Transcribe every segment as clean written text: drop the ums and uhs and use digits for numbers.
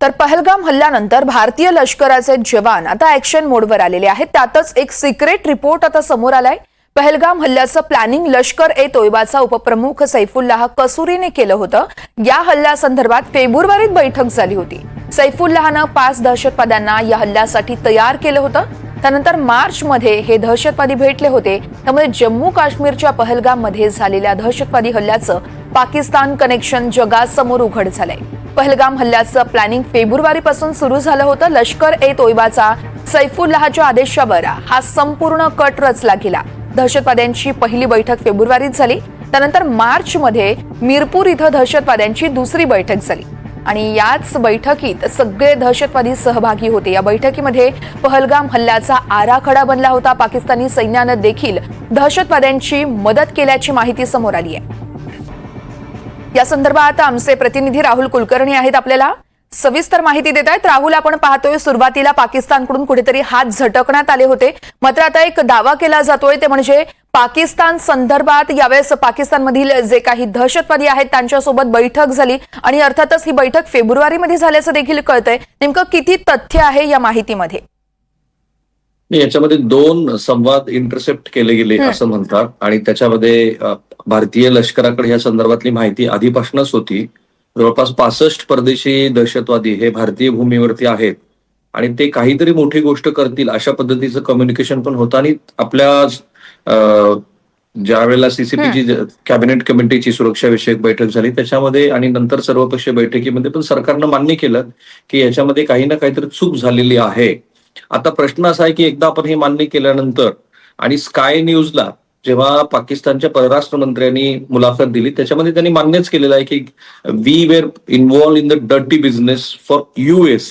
तर पहलगाम हल्ल्यानंतर भारतीय लष्कराचे जवान आता ऍक्शन मोडवर आलेले आहेत। त्यातच एक सिक्रेट रिपोर्ट आता समोर आलाय। पहलगाम हल्ल्याचं प्लॅनिंग लष्कर-ए-तोयबाचा उपप्रमुख सैफुल्लाह कसूरीने केलं होतं। या हल्ल्यासंदर्भात फेब्रुवारीत बैठक झाली होती। सैफुल्लाहनं 5 दहशतवाद्यांना या हल्ल्यासाठी तयार केलं होतं। त्यानंतर मार्चमध्ये हे दहशतवादी भेटले होते। त्यामुळे जम्मू काश्मीरच्या पहलगाम मध्ये झालेल्या दहशतवादी हल्ल्याचं पाकिस्तान कनेक्शन जगासमोर उघड झालंय। पहलगाम हल्ल्याचं प्लॅनिंग फेब्रुवारीपासून सुरू झालं होतं। लष्कर-ए-तोयबाचा सैफुल्लाहच्या आदेशावर हा संपूर्ण कट रचला गेला। दहशतवाद्यांची पहिली बैठक फेब्रुवारीत झाली। त्यानंतर मार्चमध्ये मीरपूर इथं दहशतवाद्यांची दुसरी बैठक झाली आणि याच बैठकीत सगळे दहशतवादी सहभागी होते। या बैठकीमध्ये पहलगाम हल्ल्याचा आराखडा बनला होता। पाकिस्तानी सैन्यानं देखील दहशतवाद्यांची मदत केल्याची माहिती समोर आली आहे। या संदर्भात आमचे प्रतिनिधी राहुल कुलकर्णी आहेत, आपल्याला सविस्तर माहिती देत आहेत। राहुल, आपण पाहतोय सुरुवातीला पाकिस्तानकडून कुठेतरी हात झटकण्यात आले होते, मात्र आता एक दावा केला जातोय ते म्हणजे पाकिस्तान संदर्भात यावेळेस पाकिस्तानमधील जे काही दहशतवादी आहेत त्यांच्यासोबत बैठक झाली आणि अर्थातच ही बैठक फेब्रुवारीमध्ये झाल्याचं देखील कळतंय। नेमकं किती तथ्य आहे या माहितीमध्ये? याच्यामध्ये 2 संवाद इंटरसेप्ट केले गेले असं म्हणतात आणि त्याच्यामध्ये भारतीय लष्कराकडे या संदर्भातली माहिती आधीपासूनच होती। जवळपास 65 परदेशी दहशतवादी हे भारतीय भूमीवरती आहेत आणि ते काहीतरी मोठी गोष्ट करतील अशा पद्धतीचं कम्युनिकेशन पण होतं। आणि आपल्या ज्या वेळेला सीसीपीची कॅबिनेट कमिटीची सुरक्षाविषयक बैठक झाली त्याच्यामध्ये आणि नंतर सर्वपक्षीय बैठकीमध्ये पण सरकारनं मान्य केलं की याच्यामध्ये काही ना काहीतरी चूक झालेली आहे। आता प्रश्न असा आहे की एकदा आपण हे मान्य केल्यानंतर आणि स्काय न्यूजला जेव्हा पाकिस्तानच्या परराष्ट्र मंत्र्यांनी मुलाखत दिली त्याच्यामध्ये त्यांनी मान्यच केलेलं आहे की we were involved in the dirty business for US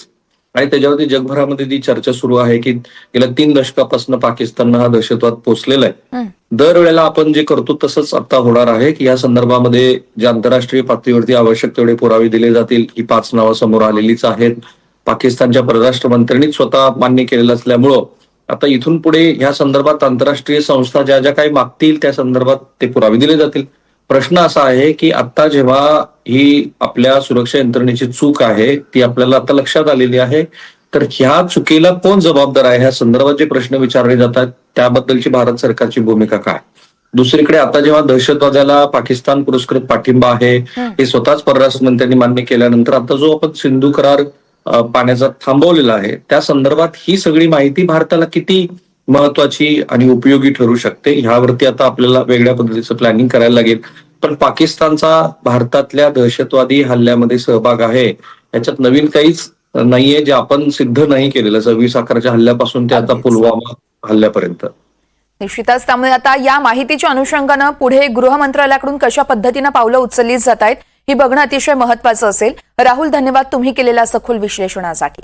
आणि त्याच्यावरती जगभरामध्ये ती चर्चा सुरू आहे की गेल्या 3 दशकापासून पाकिस्ताननं हा दहशतवाद पोचलेला आहे। दरवेळेला आपण जे करतो तसंच आता होणार आहे की या संदर्भामध्ये जे आंतरराष्ट्रीय पातळीवरती आवश्यक तेवढे पुरावे दिले जातील। ही 5 नावं समोर आलेलीच आहेत। पाकिस्तानच्या परराष्ट्र मंत्र्यांनी स्वतः मान्य केलेलं असल्यामुळं आता इथून पुढे ह्या संदर्भात आंतरराष्ट्रीय संस्था ज्या ज्या काही मागतील त्या संदर्भात ते पुरावे दिले जातील। प्रश्न असा आहे की आता जेव्हा ही आपल्या सुरक्षा यंत्रणेची चूक आहे ती आपल्याला आता लक्षात आलेली आहे, तर ह्या चुकीला कोण जबाबदार आहे ह्या संदर्भात जे प्रश्न विचारले जातात त्याबद्दलची भारत सरकारची भूमिका काय? दुसरीकडे आता जेव्हा दहशतवाद्याला पाकिस्तान पुरस्कृत पाठिंबा आहे हे स्वतःच परराष्ट्र मंत्र्यांनी मान्य केल्यानंतर आता जो आपण सिंधू करार पाण्याचा थांबवलेला आहे त्या संदर्भात ही सगळी माहिती भारताला किती महत्वाची आणि उपयोगी ठरू शकते ह्यावरती आता आपल्याला वेगळ्या पद्धतीचं प्लॅनिंग करायला लागेल। पण पाकिस्तानचा भारतातल्या दहशतवादी हल्ल्यामध्ये सहभाग आहे याच्यात नवीन काहीच नाहीये जे आपण सिद्ध नाही केलेलं। 26 अकराच्या हल्ल्यापासून ते आता पुलवामा हल्ल्यापर्यंत। निश्चितच त्यामुळे आता या माहितीच्या अनुषंगानं पुढे गृह मंत्रालयाकडून कशा पद्धतीनं पावलं उचलली जात आहेत हे बघणं अतिशय महत्त्वाचं असेल। राहुल, धन्यवाद तुम्ही केलेल्या सखोल विश्लेषणासाठी।